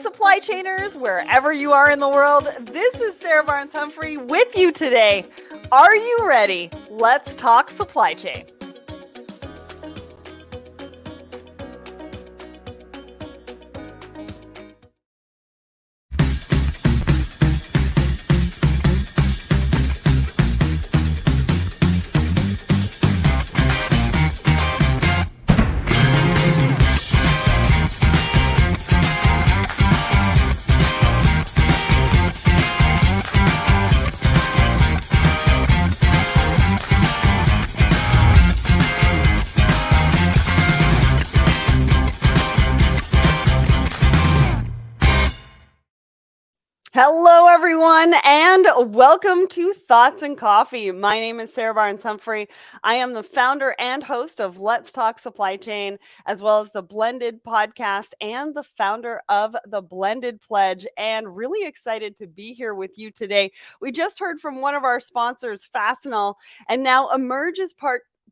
supply chainers, wherever you are in the world. This is Sarah Barnes-Humphrey with you today. Are you ready? Let's talk supply chain. Hello, everyone, and welcome to Thoughts and Coffee. My name is Sarah Barnes-Humphrey. I am the founder and host of Let's Talk Supply Chain, as well as the Blended podcast and the founder of the Blended Pledge, and really excited to be here with you today. We just heard from one of our sponsors, Fastenal, and now Emerge is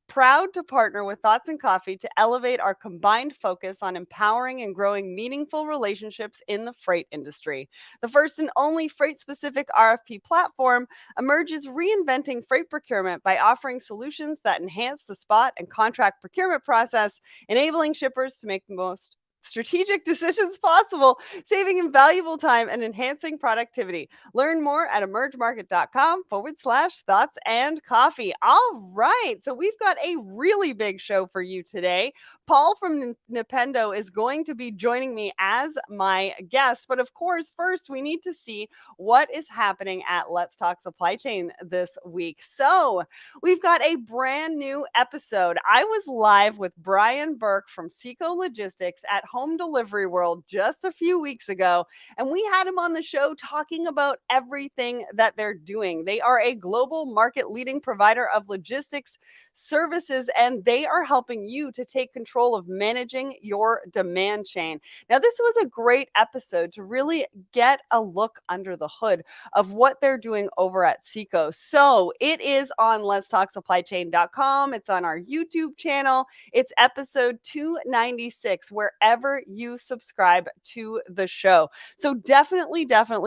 proud to partner with Thoughts and Coffee to elevate our combined focus on empowering and growing meaningful relationships in the freight industry. The first and only freight-specific RFP platform, Emerge is reinventing freight procurement by offering solutions that enhance the spot and contract procurement process, enabling shippers to make the most strategic decisions possible, saving invaluable time and enhancing productivity. Learn more at emergemarket.com/thoughts and coffee. All right. So we've got a really big show for you today. Paul from Nipendo is going to be joining me as my guest. But of course, first we need to see what is happening at Let's Talk Supply Chain this week. So we've got a brand new episode. I was live with Brian Burke from Seco Logistics at Home Delivery World just a few weeks ago, and we had him on the show talking about everything that they're doing. They are a global market leading provider of logistics services, and they are helping you to take control of managing your demand chain. Now, this was a great episode to really get a look under the hood of what they're doing over at Seco. So it is on letstalksupplychain.com. It's on our YouTube channel. It's episode 296, wherever you subscribe to the show. So definitely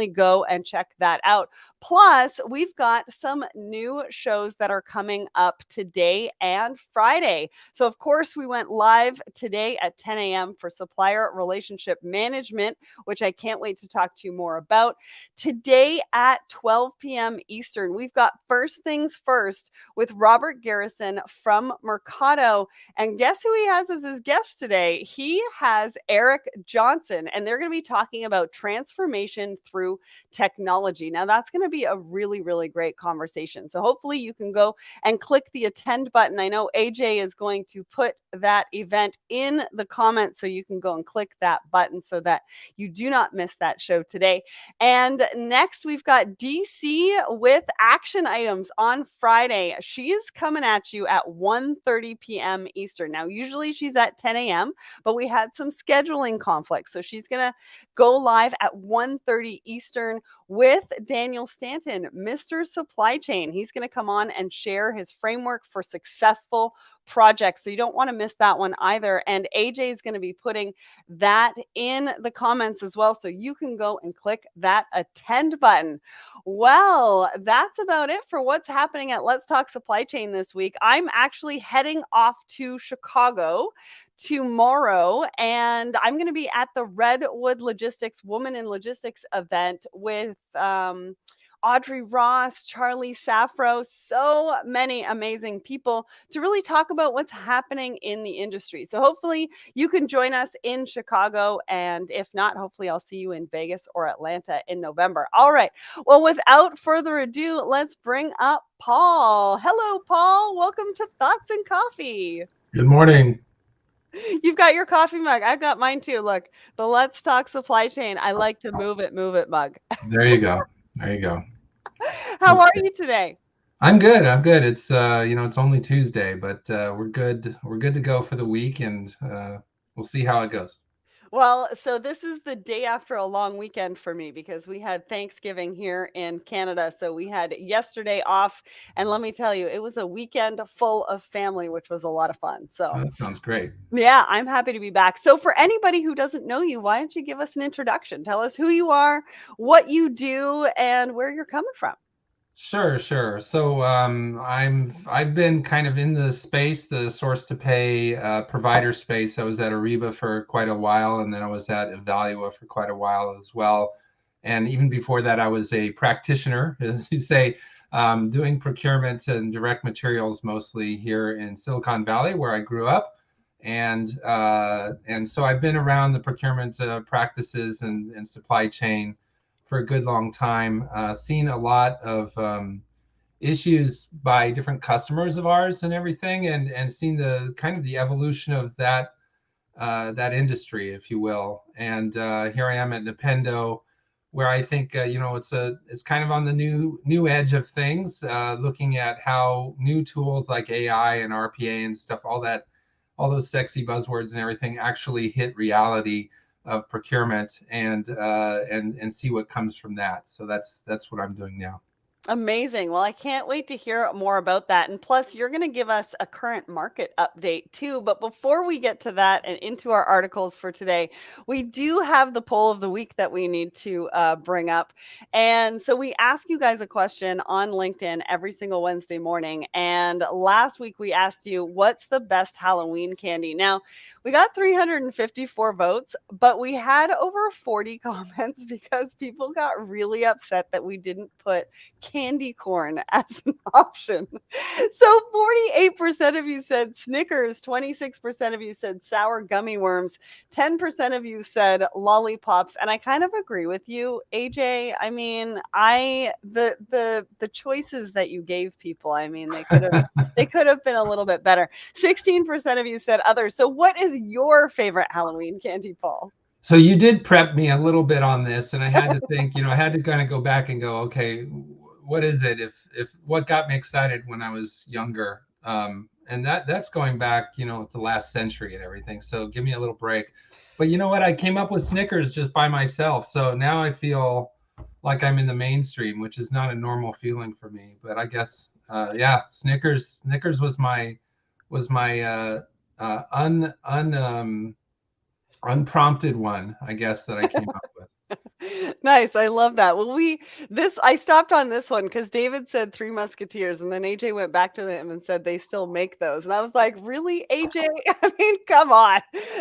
go and check that out. Plus, we've got some new shows that are coming up today and Friday. So, of course, we went live today at 10 a.m. for Supplier Relationship Management, which I can't wait to talk to you more about. Today at 12 p.m. Eastern, we've got First Things First with Robert Garrison from Mercado. And guess who he has as his guest today? He has Eric Johnson, and they're going to be talking about transformation through technology. Now, that's going to be a really great conversation. So hopefully you can go and click the attend button. I know AJ is going to put that event in the comments, so you can go and click that button so that you do not miss that show today. And next we've got DC with action items on Friday. She's coming at you at 1:30 p.m. Eastern. Now, usually she's at 10 a.m., but we had some scheduling conflicts. So she's going to go live at 1:30 Eastern with Daniel Stanton, Mr. Supply Chain. He's going to come on and share his framework for successful projects. So you don't want to miss that one either. And AJ is going to be putting that in the comments as well. So you can go and click that attend button. Well, that's about it for what's happening at Let's Talk Supply Chain this week. I'm actually heading off to Chicago tomorrow, and I'm going to be at the Redwood Logistics Woman in Logistics event with Audrey Ross, Charlie Safro, so many amazing people to really talk about what's happening in the industry. So hopefully you can join us in Chicago, and if not, hopefully I'll see you in Vegas or Atlanta in November. All right. Well, without further ado, let's bring up Paul. Hello, Paul. Welcome to Thoughts and Coffee. Good morning. You've got your coffee mug. I've got mine too. Look, the Let's Talk Supply Chain. I like to move it mug. There you go. There you go. How are you today? I'm good. It's it's only Tuesday, but we're good. We're good to go for the week, and we'll see how it goes. Well, so this is the day after a long weekend for me because we had Thanksgiving here in Canada. So we had yesterday off. And let me tell you, it was a weekend full of family, which was a lot of fun. Oh, So, that sounds great. yeah, I'm happy to be back. So, for anybody who doesn't know you, why don't you give us an introduction? Tell us who you are, what you do, and where you're coming from. Sure, sure. So I've been kind of in the space, the source to pay provider space. I was at Ariba for quite a while, and then I was at Evalua for quite a while as well. And even before that, I was a practitioner, as you say, doing procurement and direct materials mostly here in Silicon Valley, where I grew up. And so I've been around the procurement practices and supply chain for a good long time, seen a lot of issues by different customers of ours and everything, and seen the kind of the evolution of that industry, if you will. And here I am at Nipendo, where I think it's kind of on the new edge of things, looking at how new tools like AI and RPA and stuff, all those sexy buzzwords and everything actually hit reality of procurement, and see what comes from that. So that's what I'm doing now. Amazing. Well, I can't wait to hear more about that. And plus, you're going to give us a current market update too. But before we get to that and into our articles for today, we do have the poll of the week that we need to bring up. And so we ask you guys a question on LinkedIn every single Wednesday morning. And last week we asked you, what's the best Halloween candy? Now, we got 354 votes, but we had over 40 comments because people got really upset that we didn't put candy corn as an option. So 48% of you said Snickers, 26% of you said sour gummy worms, 10% of you said lollipops, and I kind of agree with you, AJ. I mean, the choices that you gave people, I mean, they could have been a little bit better. 16% of you said others. So what is your favorite Halloween candy, Paul? So you did prep me a little bit on this, and I had to think, I had to kind of go back and go, okay, what is it? If what got me excited when I was younger, and that's going back, to the last century and everything. So give me a little break. But you know what? I came up with Snickers just by myself. So now I feel like I'm in the mainstream, which is not a normal feeling for me. But I guess, yeah, Snickers was my unprompted one, I guess, that I came up with. Nice. I love that. Well, I stopped on this one because David said Three Musketeers, and then AJ went back to them and said they still make those. And I was like, really, AJ? I mean, come on.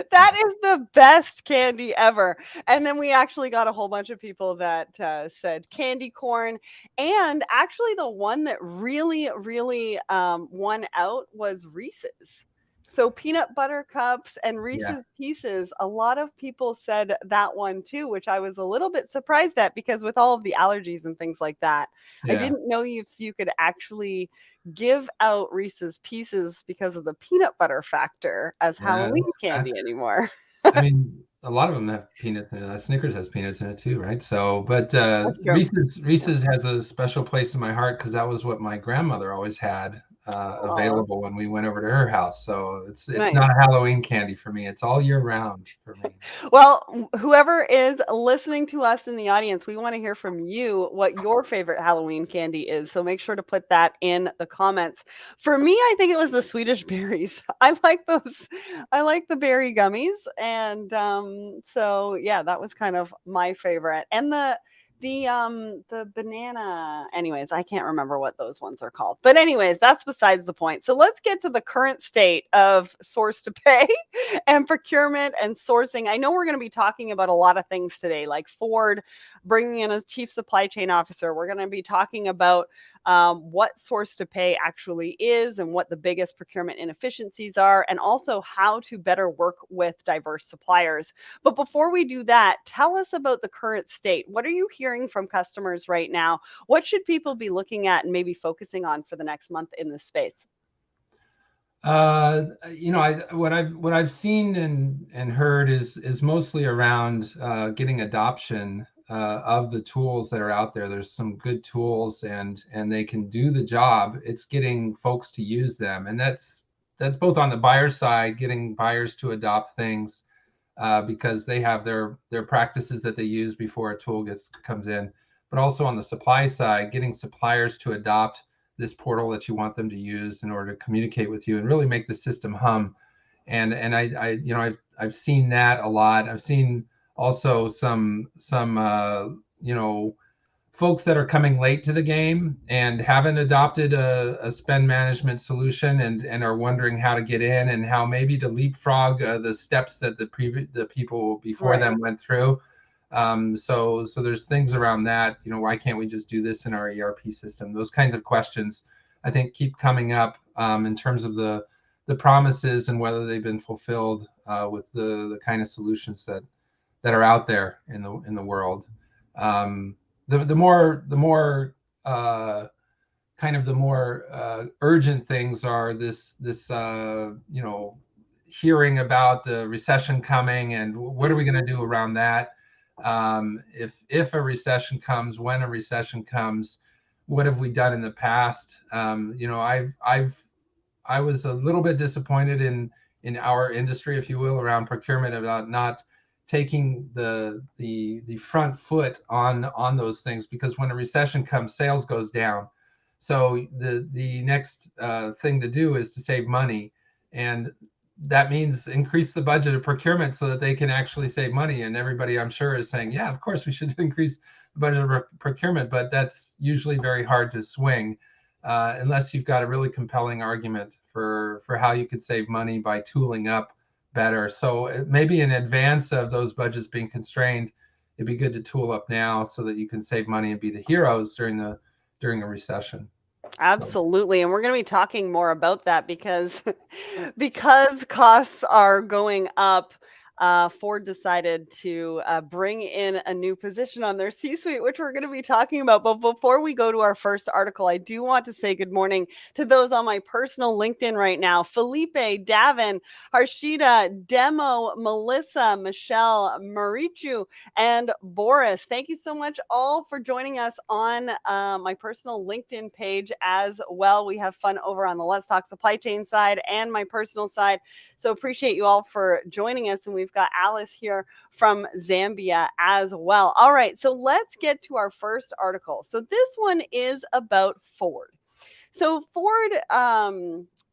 That is the best candy ever. And then we actually got a whole bunch of people that said candy corn. And actually, the one that really, really won out was Reese's. So peanut butter cups and Yeah, Reese's Pieces, a lot of people said that one too, which I was a little bit surprised at because with all of the allergies and things like that, I yeah. didn't know if you could actually give out Reese's Pieces because of the peanut butter factor as Yeah, Halloween I, candy anymore. I mean, a lot of them have peanuts in it. Snickers has peanuts in it too, right? So, but That's true. Yeah. Reese's has a special place in my heart because that was what my grandmother always had Aw, available when we went over to her house. So it's nice. not a Halloween candy for me. It's all year round for me. Well, whoever is listening to us in the audience, we want to hear from you what your favorite Halloween candy is. So make sure to put that in the comments. For me, I think it was the Swedish berries. I like those. I like the berry gummies, and so yeah, that was kind of my favorite. And the banana, anyways, I can't remember what those ones are called, but anyways, that's besides the point. So let's get to the current state of source to pay and procurement and sourcing. I know we're going to be talking about a lot of things today, like Ford bringing in a chief supply chain officer. We're going to be talking about what source to pay actually is and what the biggest procurement inefficiencies are, and also how to better work with diverse suppliers. But before we do that, tell us about the current state. What are you hearing from customers right now? What should people be looking at and maybe focusing on for the next month in this space? What I've seen and heard is mostly around getting adoption of the tools that are out there. There's some good tools and they can do the job. It's getting folks to use them, and that's both on the buyer side, getting buyers to adopt things, because they have their practices that they use before a tool comes in. But also on the supply side, getting suppliers to adopt this portal that you want them to use in order to communicate with you and really make the system hum. And I've seen that a lot. I've seen also some folks that are coming late to the game and haven't adopted a spend management solution and are wondering how to get in and how maybe to leapfrog the steps that the people before them went through. So there's things around that. Why can't we just do this in our ERP system? Those kinds of questions, I think, keep coming up in terms of the promises and whether they've been fulfilled with the kind of solutions that are out there in the world. The more urgent things are this hearing about the recession coming and what are we going to do around that. If a recession comes, when a recession comes, what have we done in the past? I was a little bit disappointed in our industry, if you will, around procurement, about not taking the front foot on those things, because when a recession comes, sales goes down. So the next thing to do is to save money, and that means increase the budget of procurement so that they can actually save money. And everybody, I'm sure, is saying, yeah, of course we should increase the budget of procurement, but that's usually very hard to swing unless you've got a really compelling argument for how you could save money by tooling up better. So maybe in advance of those budgets being constrained, it'd be good to tool up now so that you can save money and be the heroes during a recession. Absolutely. And we're going to be talking more about that because costs are going up. Ford decided to bring in a new position on their C-suite, which we're going to be talking about. But before we go to our first article, I do want to say good morning to those on my personal LinkedIn right now: Felipe, Davin, Harshita, Demo, Melissa, Michelle, Marichu, and Boris. Thank you so much all for joining us on my personal LinkedIn page as well. We have fun over on the Let's Talk Supply Chain side and my personal side. So appreciate you all for joining us. And we've got Alice here from Zambia as well. All right, so let's get to our first article. So this one is about Ford. So Ford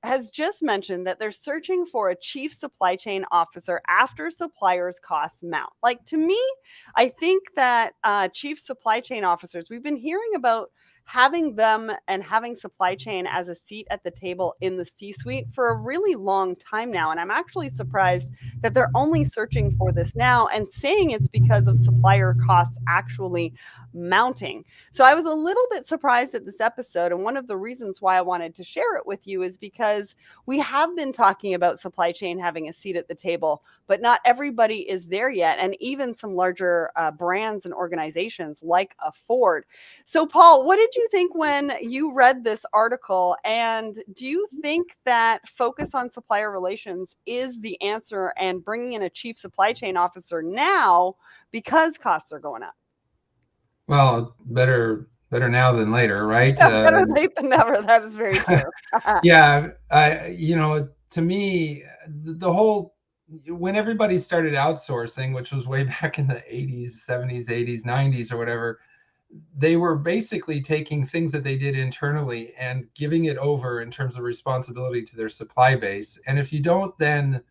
has just mentioned that they're searching for a chief supply chain officer after suppliers' costs mount. Like, to me, I think that chief supply chain officers, we've been hearing about having them and having supply chain as a seat at the table in the C-suite for a really long time now. And I'm actually surprised that they're only searching for this now and saying it's because of supplier costs actually mounting. So I was a little bit surprised at this episode. And one of the reasons why I wanted to share it with you is because we have been talking about supply chain having a seat at the table, but not everybody is there yet. And even some larger brands and organizations like a Ford. So Paul, what did you think when you read this article? And do you think that focus on supplier relations is the answer and bringing in a chief supply chain officer now because costs are going up? Well, better now than later, right? Yeah, better late than never. That is very true. Yeah, to me, the whole, when everybody started outsourcing, which was way back in the 80s, 70s, 80s, 90s, or whatever, they were basically taking things that they did internally and giving it over in terms of responsibility to their supply base. And if you don't then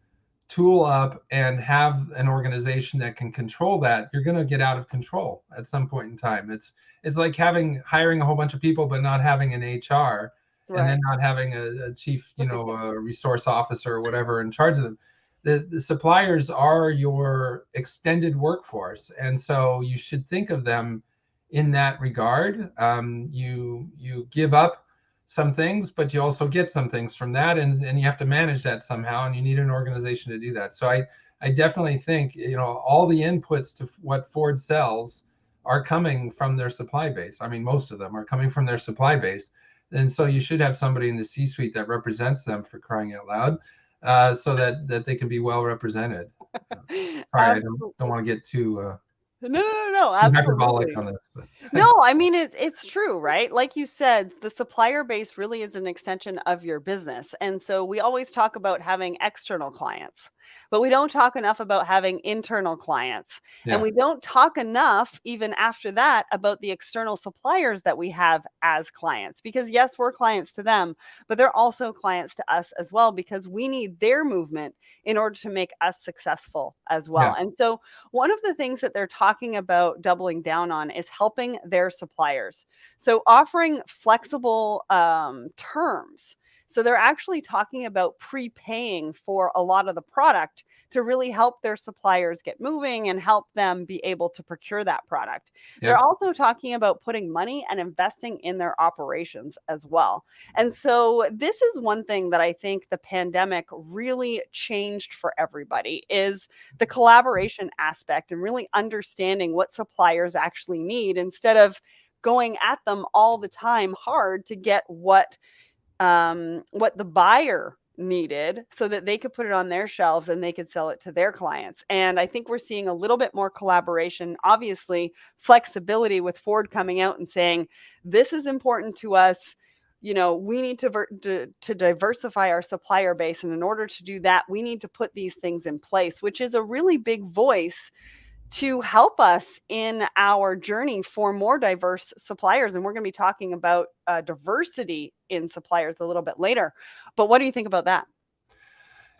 tool up and have an organization that can control that, you're going to get out of control at some point in time. It's like hiring a whole bunch of people but not having an HR, and then not having a chief, a resource officer or whatever in charge of them. The suppliers are your extended workforce, and so you should think of them in that regard. You give up some things, but you also get some things from that, and you have to manage that somehow, and you need an organization to do that. So I definitely think all the inputs to what Ford sells are coming from their supply base. I mean, most of them are coming from their supply base, and so you should have somebody in the C-suite that represents them, for crying out loud, so that they can be well represented. Sorry, I don't want to get too No. no, I'm hyperbolic absolutely. on this, but No, I mean it's true, right? Like you said, the supplier base really is an extension of your business. And so we always talk about having external clients, but we don't talk enough about having internal clients. And yeah, we don't talk enough even after that about the external suppliers that we have as clients. Because yes, we're clients to them, but they're also clients to us as well because we need their movement in order to make us successful as well. yeah, And so one of the things that they're talking about doubling down on is helping their suppliers. So, offering flexible terms. So, they're actually talking about prepaying for a lot of the product to really help their suppliers get moving and help them be able to procure that product. They're yep. also talking about putting money and investing in their operations as well. And so this is one thing that I think the pandemic really changed for everybody is the collaboration aspect and really understanding what suppliers actually need instead of going at them all the time hard to get what the buyer needed so that they could put it on their shelves and they could sell it to their clients. And I think we're seeing a little bit more collaboration, obviously flexibility with Ford coming out and saying this is important to us. You know, we need to diversify our supplier base, and in order to do that, we need to put these things in place, which is a really big voice to help us in our journey for more diverse suppliers. And we're going to be talking about diversity in suppliers a little bit later. But what do you think about that?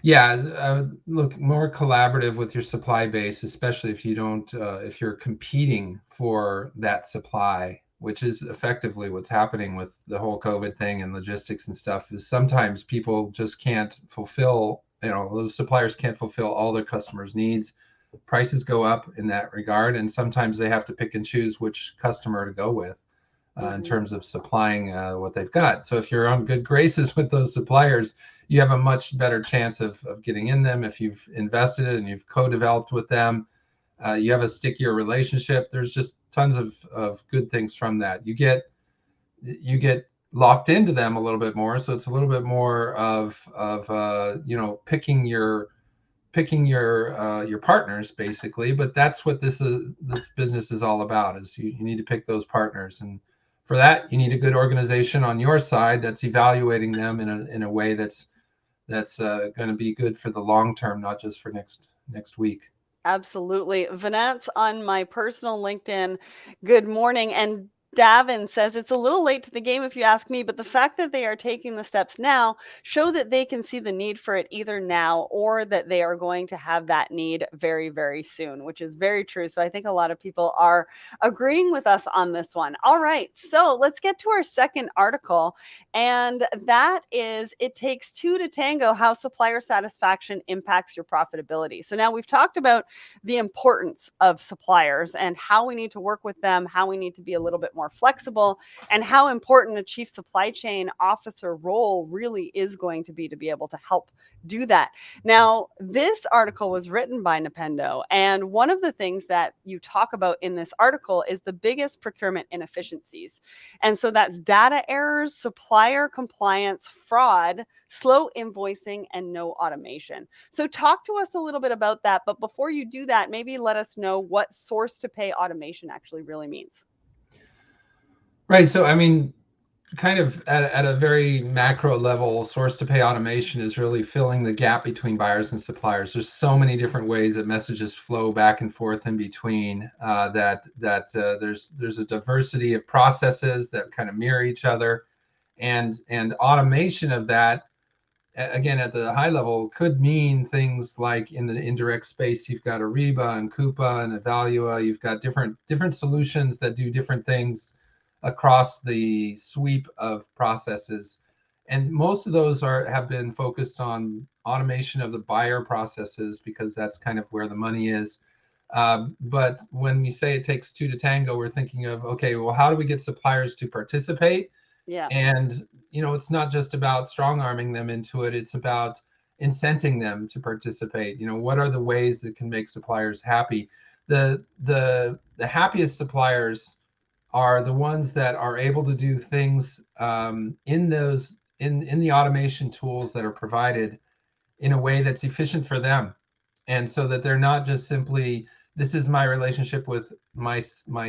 Yeah, look, more collaborative with your supply base, especially if you don't, if you're competing for that supply, which is effectively what's happening with the whole COVID thing and logistics and stuff, is sometimes people just can't fulfill, those suppliers can't fulfill all their customers' needs. Prices go up in that regard, and sometimes they have to pick and choose which customer to go with in Mhm. terms of supplying what they've got. So if you're on good graces with those suppliers, you have a much better chance of getting in them. If you've invested and you've co-developed with them, you have a stickier relationship. There's just tons of good things from that. You get locked into them a little bit more, so it's a little bit more of picking your partners basically. But that's what this business is all about, is you need to pick those partners, and for that you need a good organization on your side that's evaluating them in a way that's going to be good for the long term, not just for next week. Absolutely. Vanette's on my personal LinkedIn. Good morning. And Davin says it's a little late to the game if you ask me, but the fact that they are taking the steps now show that they can see the need for it either now or that they are going to have that need very, very soon, which is very true. So I think a lot of people are agreeing with us on this one. All right. So let's get to our second article. And that is It Takes Two to Tango: How Supplier Satisfaction Impacts Your Profitability. So now we've talked about the importance of suppliers and how we need to work with them, how we need to be a little bit more flexible, and how important a chief supply chain officer role really is going to be able to help do that. Now, this article was written by Nipendo, and one of the things that you talk about in this article is the biggest procurement inefficiencies. And so that's data errors, supplier compliance, fraud, slow invoicing, and no automation. So, talk to us a little bit about that. But before you do that, maybe let us know what source to pay automation actually really means. Right. So I mean, kind of at a very macro level, source to pay automation is really filling the gap between buyers and suppliers. There's so many different ways that messages flow back and forth in between, that there's a diversity of processes that kind of mirror each other, and automation of that, again at the high level, could mean things like in the indirect space you've got Ariba and Coupa and Evalua. You've got different solutions that do different things across the sweep of processes, and most of those have been focused on automation of the buyer processes because that's kind of where the money is. But when we say it takes two to tango, we're thinking of, okay, well, how do we get suppliers to participate? Yeah. And it's not just about strong arming them into it, it's about incenting them to participate. What are the ways that can make suppliers happy? The happiest suppliers are the ones that are able to do things in the automation tools that are provided in a way that's efficient for them, and so that they're not just simply this is my relationship with my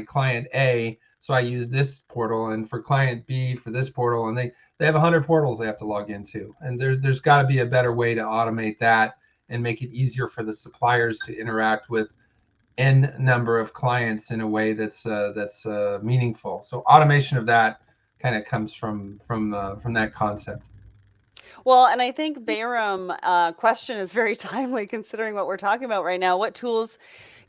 client A, so I use this portal, and for client B for this portal, and they have 100 portals they have to log into, and there's got to be a better way to automate that and make it easier for the suppliers to interact with n number of clients in a way that's meaningful. So automation of that kind of comes from that concept. Well, and I think Bayram question is very timely considering what we're talking about right now. What tools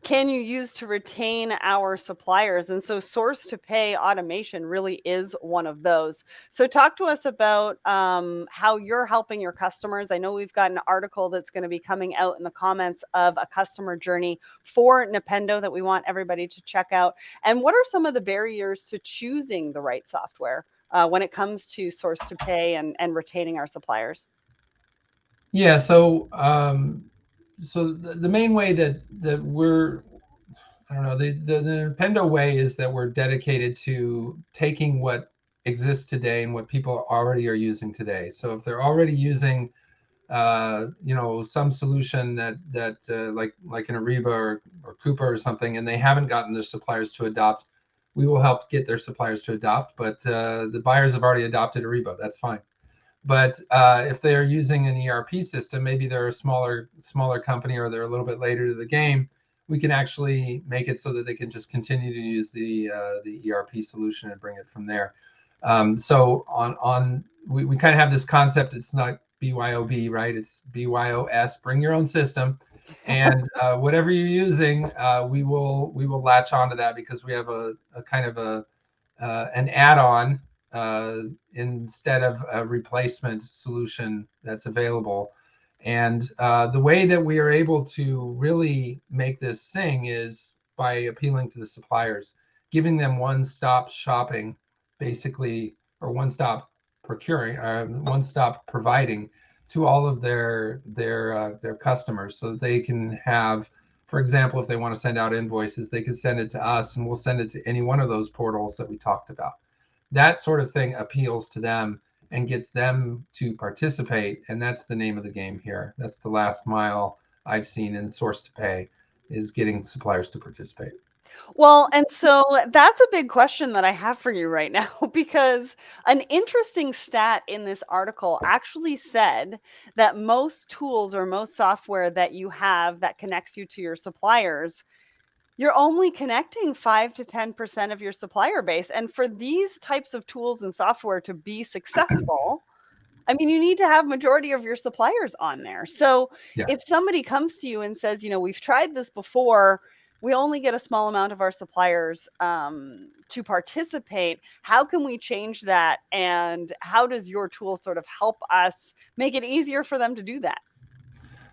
can you use to retain our suppliers? And so source to pay automation really is one of those. So talk to us about how you're helping your customers. I know we've got an article that's going to be coming out in the comments of a customer journey for Nipendo that we want everybody to check out. And what are some of the barriers to choosing the right software when it comes to source to pay and retaining our suppliers? Yeah, so the main way that we're, I don't know, the Nintendo way is that we're dedicated to taking what exists today and what people already are using today. So if they're already using some solution that like an Ariba or Coupa or something, and they haven't gotten their suppliers to adopt, we will help get their suppliers to adopt. But the buyers have already adopted Ariba. That's fine. But if they're using an ERP system, maybe they're a smaller company or they're a little bit later to the game, we can actually make it so that they can just continue to use the ERP solution and bring it from there. So we kind of have this concept. It's not BYOB, right? It's BYOS. Bring your own system, and whatever you're using, we will latch onto that because we have a kind of an add-on instead of a replacement solution that's available. And the way that we are able to really make this sing is by appealing to the suppliers, giving them one-stop shopping, basically, or one-stop procuring, one-stop providing to all of their customers, so that they can have, for example, if they want to send out invoices, they can send it to us, and we'll send it to any one of those portals that we talked about. That sort of thing appeals to them and gets them to participate, and that's the name of the game here. That's the last mile I've seen in source to pay, is getting suppliers to participate. Well, and so that's a big question that I have for you right now because an interesting stat in this article actually said that most tools or most software that you have that connects you to your suppliers, you're only connecting 5 to 10% of your supplier base. And for these types of tools and software to be successful, I mean, you need to have majority of your suppliers on there. So Yeah. if somebody comes to you and says, we've tried this before, we only get a small amount of our suppliers to participate. How can we change that? And how does your tool sort of help us make it easier for them to do that?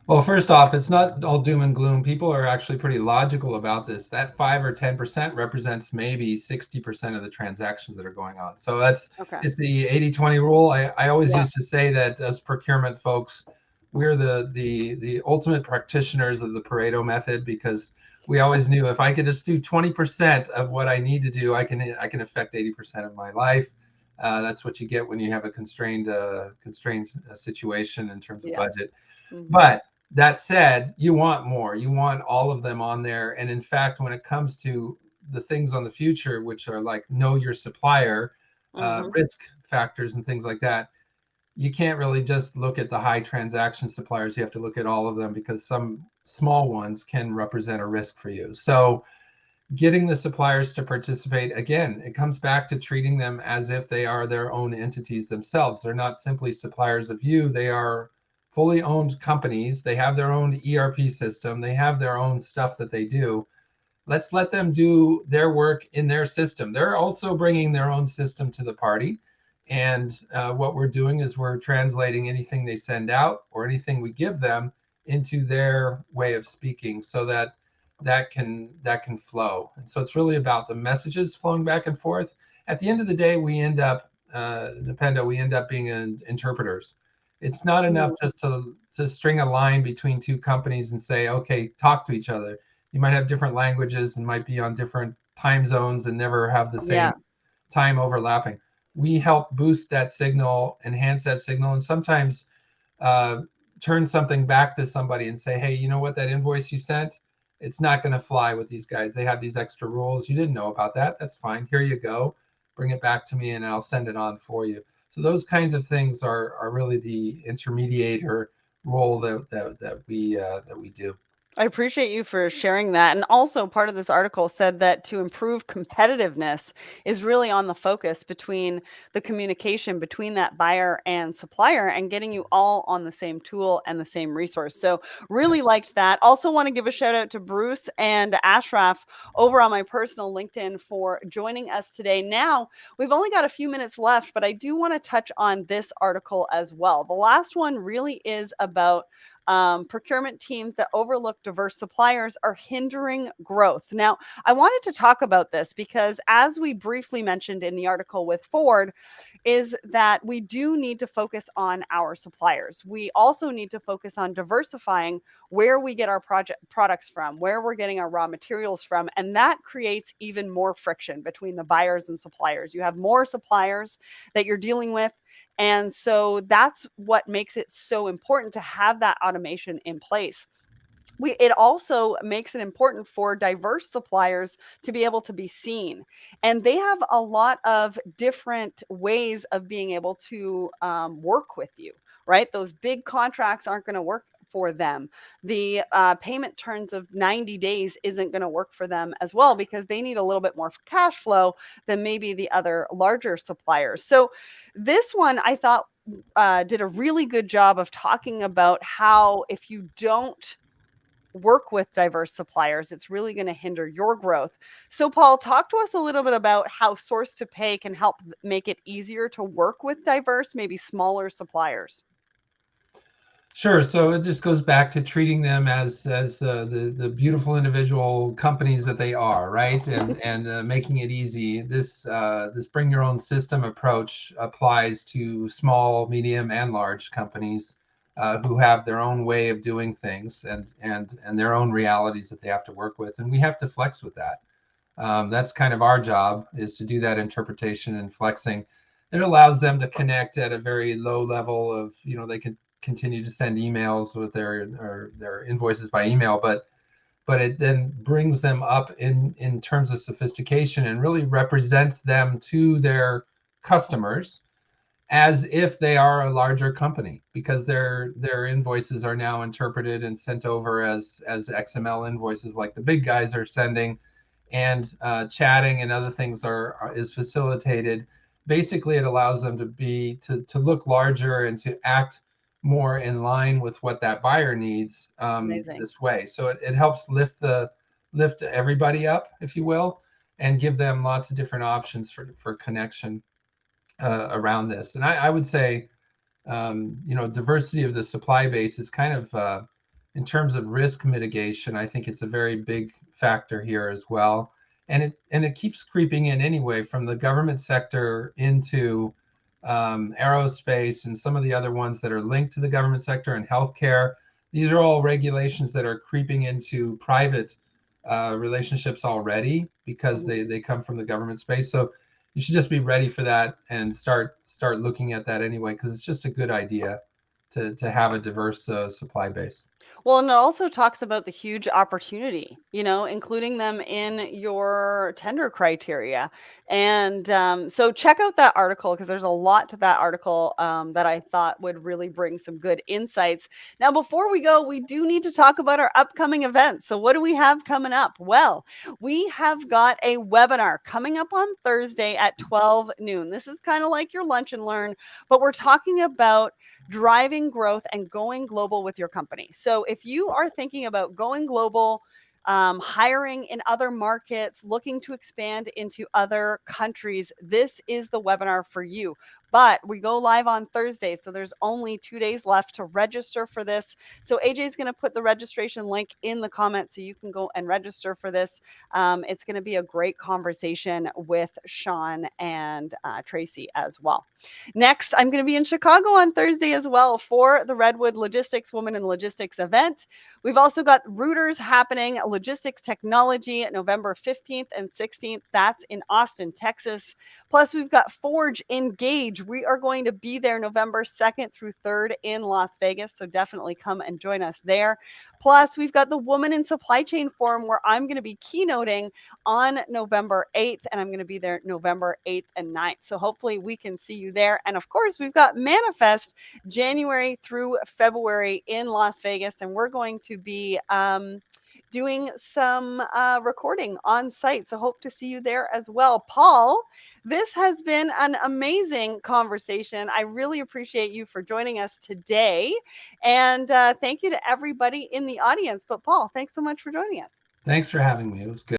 Well, first off, it's not all doom and gloom. People are actually pretty logical about this. That 5 or 10% represents maybe 60% of the transactions that are going on. So Okay. it's the 80-20 rule. I always Yeah. used to say that as procurement folks, we're the ultimate practitioners of the Pareto method, because we always knew if I could just do 20% of what I need to do, I can affect 80% of my life. That's what you get when you have a constrained situation in terms of Yeah. budget. Mm-hmm. But that said, you want more. You want all of them on there. And in fact, when it comes to the things on the future, which are like know your supplier, Mm-hmm. risk factors and things like that, you can't really just look at the high transaction suppliers. You have to look at all of them, because some small ones can represent a risk for you. So getting the suppliers to participate, again, it comes back to treating them as if they are their own entities themselves. They're not simply suppliers of you. They are fully owned companies. They have their own ERP system. They have their own stuff that they do. Let's let them do their work in their system. They're also bringing their own system to the party. And what we're doing is we're translating anything they send out or anything we give them into their way of speaking, so that can flow. And so it's really about the messages flowing back and forth. At the end of the day, we end up Nipendo, we end up being interpreters. It's not enough just to string a line between two companies and say, okay, talk to each other. You might have different languages and might be on different time zones and never have the same Yeah. time overlapping. We help boost that signal, enhance that signal, and sometimes turn something back to somebody and say, hey, you know what, that invoice you sent, It's not going to fly with these guys. They have these extra rules. You didn't know about that. That's fine. Here you go. Bring it back to me and I'll send it on for you. So those kinds of things are really the intermediator role that we do. I appreciate you for sharing that. And also, part of this article said that to improve competitiveness is really on the focus between the communication between that buyer and supplier and getting you all on the same tool and the same resource. So, really liked that. Also, want to give a shout out to Bruce and Ashraf over on my personal LinkedIn for joining us today. Now, we've only got a few minutes left, but I do want to touch on this article as well. The last one really is about procurement teams that overlook diverse suppliers are hindering growth. Now, I wanted to talk about this because, as we briefly mentioned in the article with Ford, is that we do need to focus on our suppliers. We also need to focus on diversifying where we get our products from, where we're getting our raw materials from, and that creates even more friction between the buyers and suppliers. You have more suppliers that you're dealing with, and so that's what makes it so important to have that automation in place. It also makes it important for diverse suppliers to be able to be seen. And they have a lot of different ways of being able to work with you, right? Those big contracts aren't going to work for them. The payment terms of 90 days isn't going to work for them as well because they need a little bit more cash flow than maybe the other larger suppliers. So this one I thought did a really good job of talking about how if you don't work with diverse suppliers, it's really going to hinder your growth. So, Paul, talk to us a little bit about how source to pay can help make it easier to work with diverse, maybe smaller suppliers. Sure. So it just goes back to treating them as the beautiful individual companies that they are, right? And making it easy. This bring your own system approach applies to small, medium, and large companies who have their own way of doing things and their own realities that they have to work with, and we have to flex with that. That's kind of our job, is to do that interpretation and flexing. It allows them to connect at a very low level of, they can continue to send emails with their invoices by email, but it then brings them up in terms of sophistication and really represents them to their customers as if they are a larger company, because their invoices are now interpreted and sent over as XML invoices like the big guys are sending, and chatting and other things is facilitated. Basically, it allows them to look larger and to act more in line with what that buyer needs this way. So it helps lift everybody up, if you will, and give them lots of different options for connection around this. And I would say, diversity of the supply base is kind of, in terms of risk mitigation, I think it's a very big factor here as well. And it keeps creeping in anyway, from the government sector into aerospace and some of the other ones that are linked to the government sector and healthcare. These are all regulations that are creeping into private relationships already because they come from the government space. So you should just be ready for that and start looking at that anyway, because it's just a good idea to have a diverse supply base. Well, and it also talks about the huge opportunity, including them in your tender criteria. And so check out that article because there's a lot to that article that I thought would really bring some good insights. Now, before we go, we do need to talk about our upcoming events. So what do we have coming up? Well, we have got a webinar coming up on Thursday at 12 noon. This is kind of like your lunch and learn, but we're talking about driving growth and going global with your company. So if you are thinking about going global, hiring in other markets, looking to expand into other countries, this is the webinar for you. But we go live on Thursday, so there's only 2 days left to register for this. So AJ is going to put the registration link in the comments so you can go and register for this. It's going to be a great conversation with Sean and Tracy as well. Next, I'm going to be in Chicago on Thursday as well for the Redwood Logistics Women in Logistics event. We've also got Rooters happening, Logistics Technology, November 15th and 16th. That's in Austin, Texas. Plus, we've got Forge Engage huge. We are going to be there November 2nd through 3rd in Las Vegas. So definitely come and join us there. Plus, we've got the Woman in Supply Chain Forum where I'm going to be keynoting on November 8th, and I'm going to be there November 8th and 9th. So hopefully we can see you there. And of course, we've got Manifest January through February in Las Vegas, and we're going to be doing some recording on site. So hope to see you there as well. Paul, this has been an amazing conversation. I really appreciate you for joining us today. And thank you to everybody in the audience. But Paul, thanks so much for joining us. Thanks for having me. It was good.